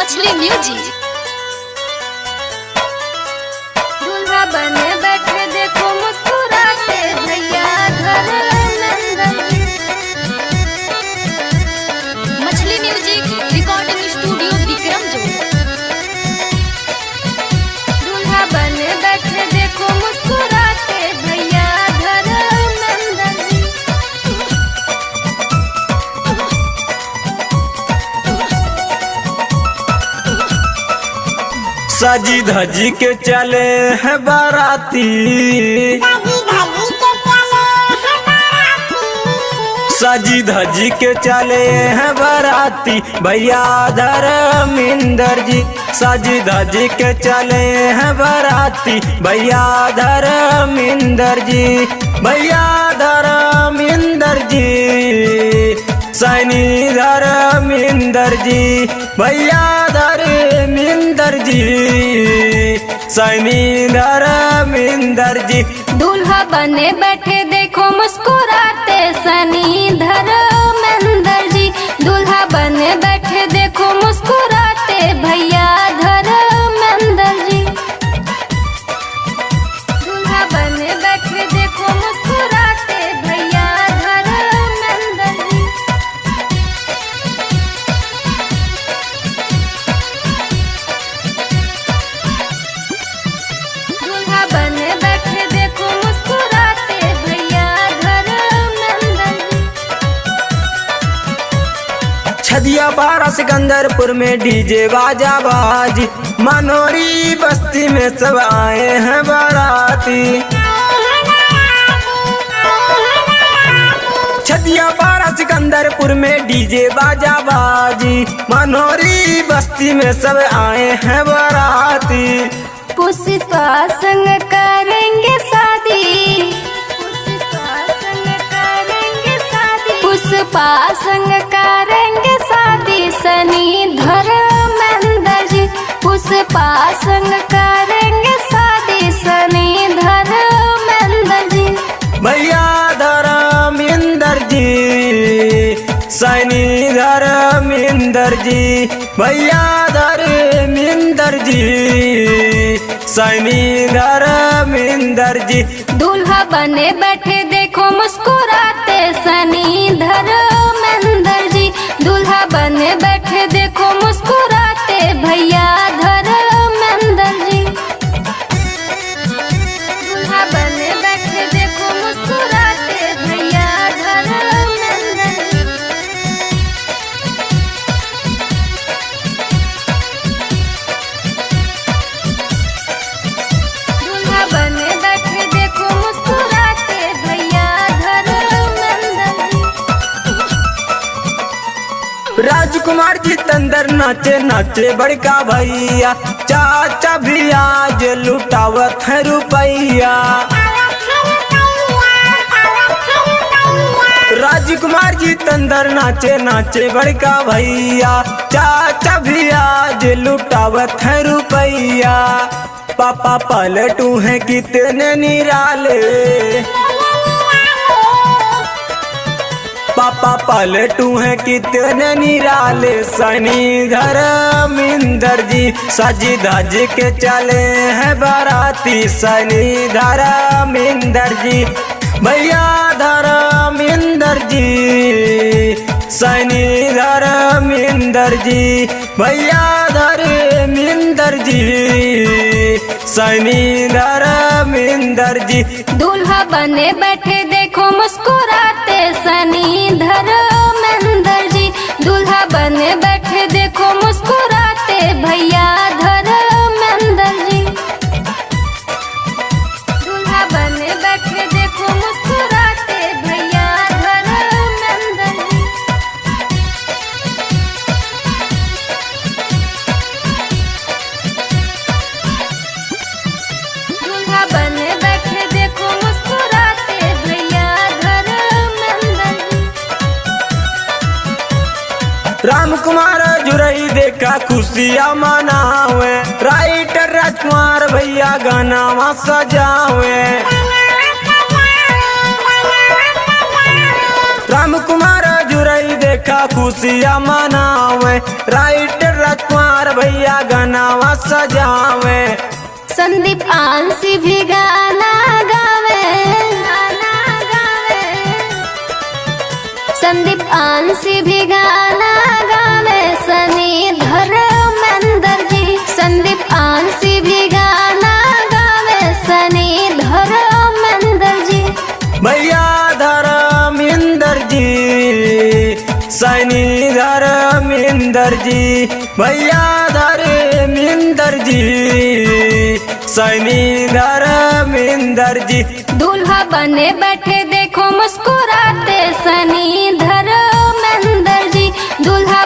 मछली म्यूजिक। दूल्हा बने बैठे देखो मुस्कुराते भैया घर नंदन। मछली म्यूजिक रिकॉर्डिंग स्टूडियो विक्रम जो। दूल्हा बने बैठे देखो मुस्कुराते भैया घर नंदन। सजी धजी के चले हैं बाराती, सजी धजी के चले हैं बाराती भैया धर्मिंदर जी। सजी धजी के चले हैं बाराती भैया धर्मिंदर जी, भैया धर्मिंदर जी, सैनी धर्मिंदर जी, भैया धर्मिंदर जी, सैनी धर्मिंदर जी। दूल्हा बने बैठे देखो मुस्कुराते सनी धर्मेंदर जी। दूल्हा बने बैठे देखो मुस्कुराते भैया धर्मेंदर जी। दूल्हा बने बैठे देखो मुस्कुराते भैया धर्मेंदर जी। दूल्हा बने बैठे देखो मुस्कुराते भैया धर्मेंदर जी। छदिया बारा सिकंदरपुर में डीजे बाजा बाजी, मनोरी बस्ती में सब आए हैं बाराती। छदिया बारा सिकंदरपुर में डीजे बाजा बाजी, मनोरी बस्ती में सब आए हैं बाराती। पुष्पा संग करेंगे शादी, पुष्पा संग करेंगे शादी, पुष्पा संग करेंगे शादी सनी धर्मेंदर जी। पुष्पा संग करेंगे शादी सनी धर्मेंदर जी। भैया धर्मिंदर जी, सैनी धर्मिंदर जी, भैया धर्मिंदर जी, सैनी धर्मिंदर जी। दूल्हा बने बैठे देखो मुस्कुराते सनी धर्मेंदर जी। दूल्हा बने बैठे देखो मुस्कुराते भैया धर्मेंदर जी। दूल्हा बने बैठे देखो मुस्कुराते भैया धर्मेंदर जी। दूल्हा बने बैठे देखो मुस्कुराते भैया धर्मेंदर जी। राजकुमार जी तंदर नाचे नाचे बड़का भैया, चाचा भी आज लुटावत है रुपैया। राजकुमार जी तंदर नाचे नाचे बड़का भैया, चाचा भी आज लुटावत है रुपैया। पापा पलटू हैं कितने निराले, पापा पलटू हैं कितने निराले सनी धर्मिंदर जी। सजी धज के चले हैं बाराती सनी धर्मिंदर जी, भैया धर्मिंदर जी, सनी धर्मिंदर जी, भैया धर्मिंदर जी, सनी धर्मिंदर जी। दूल्हा बने बैठे देखो मुस्कुराते सनी धर्मेंदर जी। दूल्हा बने बैठे देखो मुस्कुराते भैया धर्मेंदर जी। दूल्हा बने बैठे देखो मुस्कुराते भैया धर्मेंदर जी। दूल्हा बने बैठे देखो मुस्कुराते भैया धर्मेंदर जी। राम कुमार जुरई देखा खुशियाँ मनावे, राइटर राजकुमार भैया गाना सजावे। राम कुमार जुरई देखा खुशियाँ मनावे, राइटर राजकुमार भैया गनावा सजावे। संदीप आंसी भी गाना गावे, संदीप आंसी भी गाना गावे। सनी धर्मेंद्र जी, संदीप आंसी भी गाना गावे। सनी धर्मेंद्र जी, भैया धर्मेंद्र जी, सनी धर्मेंद्र जी, भैया धर्मेंद्र जी, सनी धर्मेंद्र जी। दूल्हा बने बैठे देखो मुस्कुराते। सनी धर्मेंद्र जी, दूल्हा